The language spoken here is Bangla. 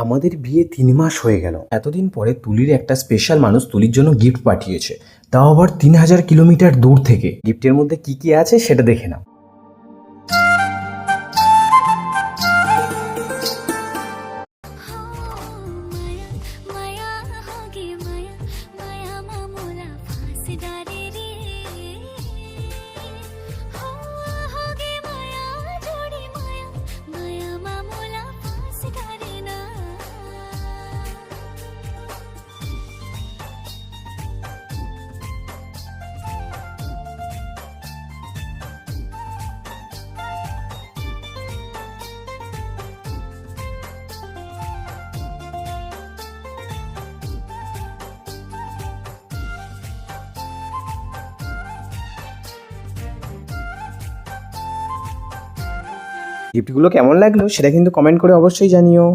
আমাদের বিয়ে 3 মাস হয়ে গেল। এতদিন পরে তুলির একটা স্পেশাল মানুষ তুলির জন্য গিফট পাঠিয়েছে, তাও আবার 3000 কিলোমিটার দূর থেকে। গিফটের মধ্যে কি কি আছে সেটা দেখে নাও। গিফটগুলো কেমন লাগলো সেটা কিন্তু কমেন্ট করে অবশ্যই জানিও।